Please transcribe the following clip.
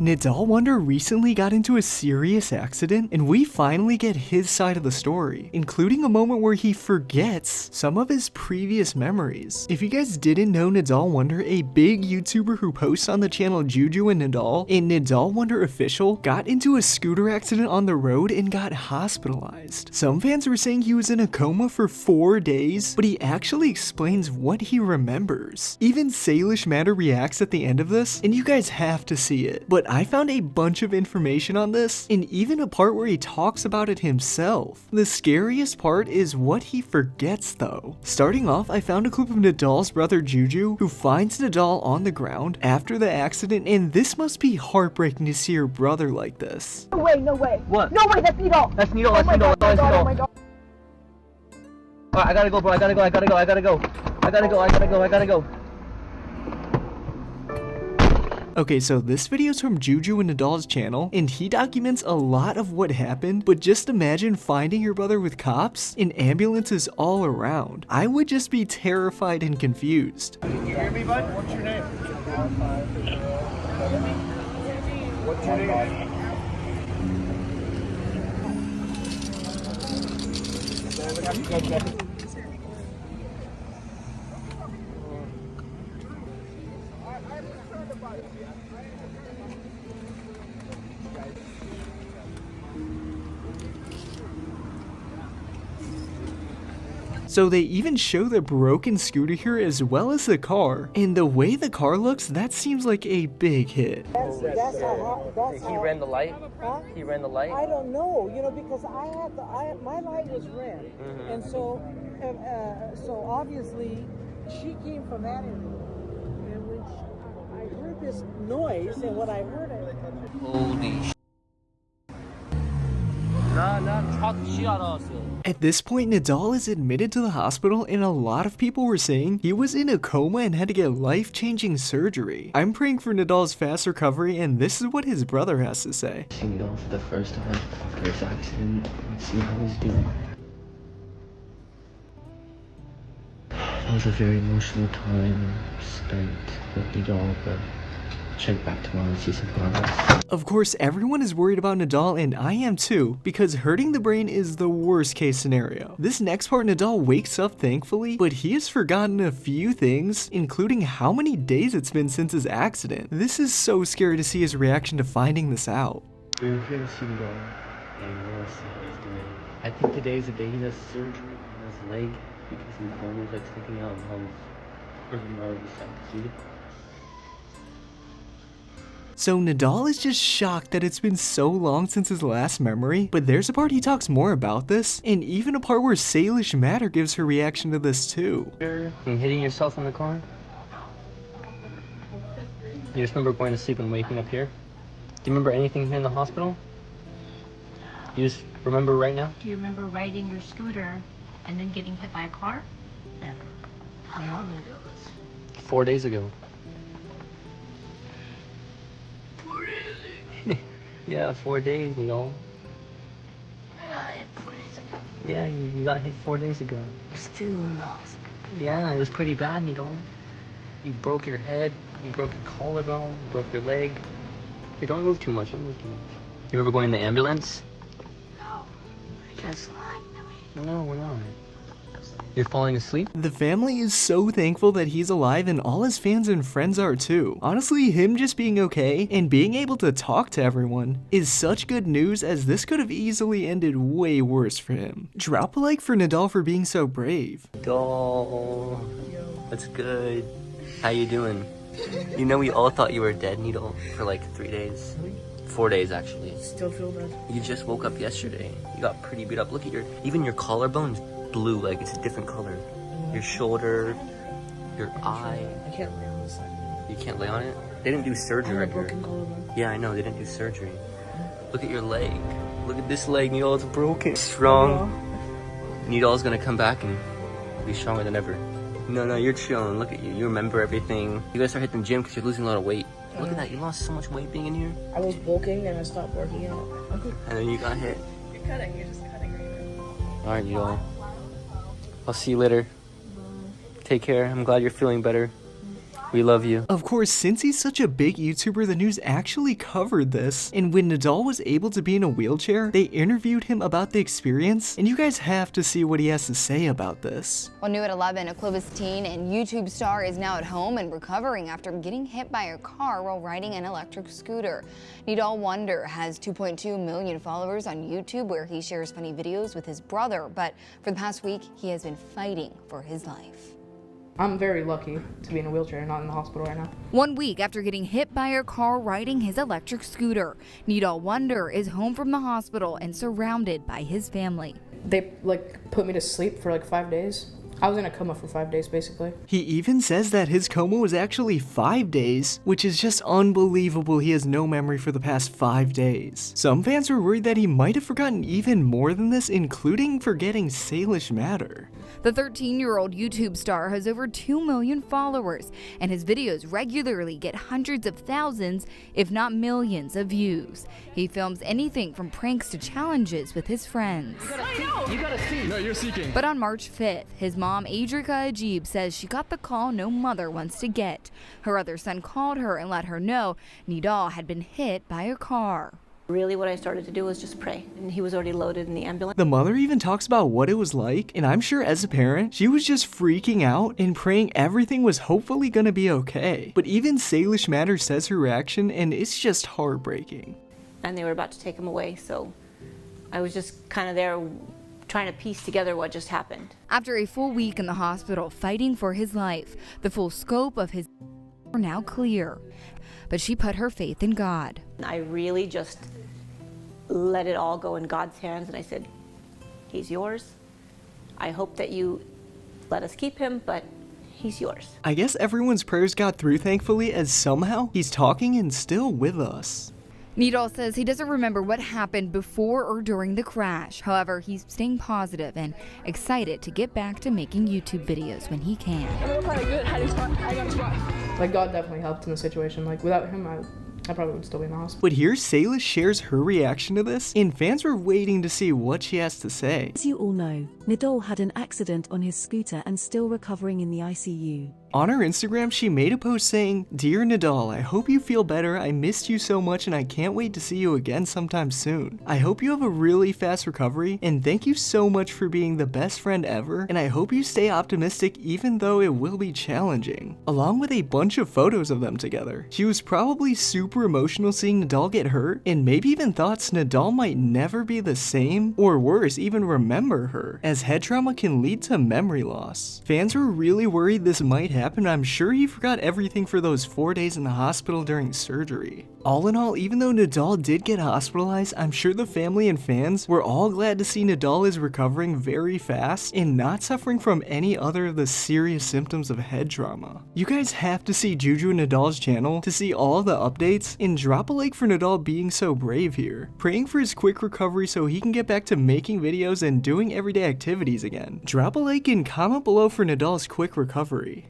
Nidal Wonder recently got into a serious accident, and we finally get his side of the story, including a moment where he forgets some of his previous memories. If you guys didn't know Nidal Wonder, a big YouTuber who posts on the channel Juju and Nidal Wonder Official, got into a scooter accident on the road and got hospitalized. Some fans were saying he was in a coma for 4 days, but he actually explains what he remembers. Even Salish Matter reacts at the end of this, and you guys have to see it. But I found a bunch of information on this, and even a part where he talks about it himself. The scariest part is what he forgets though. Starting off, I found a clip of Nidal's brother Juju, who finds Nidal on the ground after the accident, and this must be heartbreaking to see your brother like this. No way, no way. What? No way, that's Nidal. That's Nidal, Oh my God, that's Nidal. oh my God. Alright, I gotta go, bro. I gotta go. Okay, so this video is from Juju and Nidal's channel, and he documents a lot of what happened, but just imagine finding your brother with cops and ambulances all around. I would just be terrified and confused. You hear me, bud? What's your name? What's your name? So they even show the broken scooter here as well as the car, and the way the car looks, that seems like a big hit. That's how. He ran the light? Huh? He ran the light? I don't know, because my light was red, and so obviously she came from that area, and when I heard this noise, and what I heard, Holy sh**. At this point, Nidal is admitted to the hospital, and a lot of people were saying he was in a coma and had to get life-changing surgery. I'm praying for Nidal's fast recovery, and this is what his brother has to say. Seeing Nidal for the first time after his accident, and see how he's doing. That was a very emotional time spent with Nidal, but check back tomorrow and see some progress. Of course, everyone is worried about Nidal, and I am too, because hurting the brain is the worst case scenario. This next part, Nidal wakes up thankfully, but he has forgotten a few things, including how many days it's been since his accident. This is so scary to see his reaction to finding this out. We're here to see Nidal, and we'll see how he's doing. I think today's the day he does surgery on his leg, because his bone was like sticking out of his nerves. See? So Nidal is just shocked that it's been so long since his last memory, but there's a part he talks more about this, and even a part where Salish Matter gives her reaction to this too. And hitting yourself in the car? You just remember going to sleep and waking up here? Do you remember anything here in the hospital? You just remember right now? Do you remember riding your scooter and then getting hit by a car? Never. 4 days ago. Yeah, 4 days, you know. Yeah, you got hit 4 days ago. Still lost. Yeah, it was pretty bad, you know. You broke your head, you broke your collarbone, you broke your leg. Hey, don't move too much, don't move too much. You remember going in the ambulance? No. Just like No, we're not. You're falling asleep? The family is so thankful that he's alive, and all his fans and friends are too. Honestly, him just being okay and being able to talk to everyone is such good news, as this could have easily ended way worse for him. Drop a like for Nidal for being so brave. Nidal, that's good. How you doing? You know we all thought you were dead, Nidal, for like 3 days. 4 days actually. still feel bad. You just woke up yesterday. You got pretty beat up. Look at even your collarbone's blue, like it's a different color. Your shoulder, your eye. I can't lay on this side. You can't lay on it? They didn't do surgery right here. Broken collarbone. Yeah, I know, they didn't do surgery. Look at your leg. Look at this leg, Nidal, it's broken. Strong. Nidal's gonna come back and be stronger than ever. No, you're chilling. Look at you. You remember everything. You gotta start hitting the gym because you're losing a lot of weight. Look at that. You lost so much weight being in here. I was bulking and I stopped working out. And then you got hit. You're cutting. You're just cutting right now. Alright, Nidal. I'll see you later. Take care. I'm glad you're feeling better. We love you. Of course, since he's such a big YouTuber, the news actually covered this, and when Nidal was able to be in a wheelchair, they interviewed him about the experience, and you guys have to see what he has to say about this. Well, new at 11, a Clovis teen and YouTube star is now at home and recovering after getting hit by a car while riding an electric scooter. Nidal Wonder has 2.2 million followers on YouTube, where he shares funny videos with his brother, but for the past week, he has been fighting for his life. I'm very lucky to be in a wheelchair and not in the hospital right now. 1 week after getting hit by a car riding his electric scooter, Nidal Wonder is home from the hospital and surrounded by his family. They put me to sleep for 5 days. I was in a coma for 5 days basically. He even says that his coma was actually 5 days, which is just unbelievable. He has no memory for the past 5 days. Some fans were worried that he might have forgotten even more than this, including forgetting Salish matter. The 13-year-old YouTube star has over 2 million followers, and his videos regularly get hundreds of thousands, if not millions, of views. He films anything from pranks to challenges with his friends. You gotta see. No, you're seeking. But on March 5th, his mom, Adrika Ajib, says she got the call no mother wants to get. Her other son called her and let her know Nidal had been hit by a car. Really, what I started to do was just pray, and he was already loaded in the ambulance. The mother even talks about what it was like, and I'm sure as a parent, she was just freaking out and praying everything was hopefully gonna be okay. But even Salish Matter says her reaction, and it's just heartbreaking. And they were about to take him away, so I was just kind of there trying to piece together what just happened. After a full week in the hospital fighting for his life, the full scope of his are now clear. But she put her faith in God. I really just let it all go in God's hands, and I said, he's yours. I hope that you let us keep him, but he's yours. I guess everyone's prayers got through, thankfully, as somehow he's talking and still with us. Nidal says he doesn't remember what happened before or during the crash. However, he's staying positive and excited to get back to making YouTube videos when he can. God definitely helped in the situation. Without him, I probably would still be in the hospital. But here, Salish shares her reaction to this, and fans were waiting to see what she has to say. As you all know, Nidal had an accident on his scooter and still recovering in the ICU. On her Instagram, she made a post saying, "Dear Nidal, I hope you feel better. I missed you so much and I can't wait to see you again sometime soon. I hope you have a really fast recovery, and thank you so much for being the best friend ever, and I hope you stay optimistic even though it will be challenging." Along with a bunch of photos of them together. She was probably super emotional seeing Nidal get hurt, and maybe even thought Nidal might never be the same, or worse, even remember her, as head trauma can lead to memory loss. Fans were really worried this might happen. I'm sure he forgot everything for those 4 days in the hospital during surgery. All in all, even though Nidal did get hospitalized, I'm sure the family and fans were all glad to see Nidal is recovering very fast and not suffering from any other of the serious symptoms of head trauma. You guys have to see Juju and Nidal's channel to see all the updates, and drop a like for Nidal being so brave here, praying for his quick recovery so he can get back to making videos and doing everyday activities again. Drop a like and comment below for Nidal's quick recovery.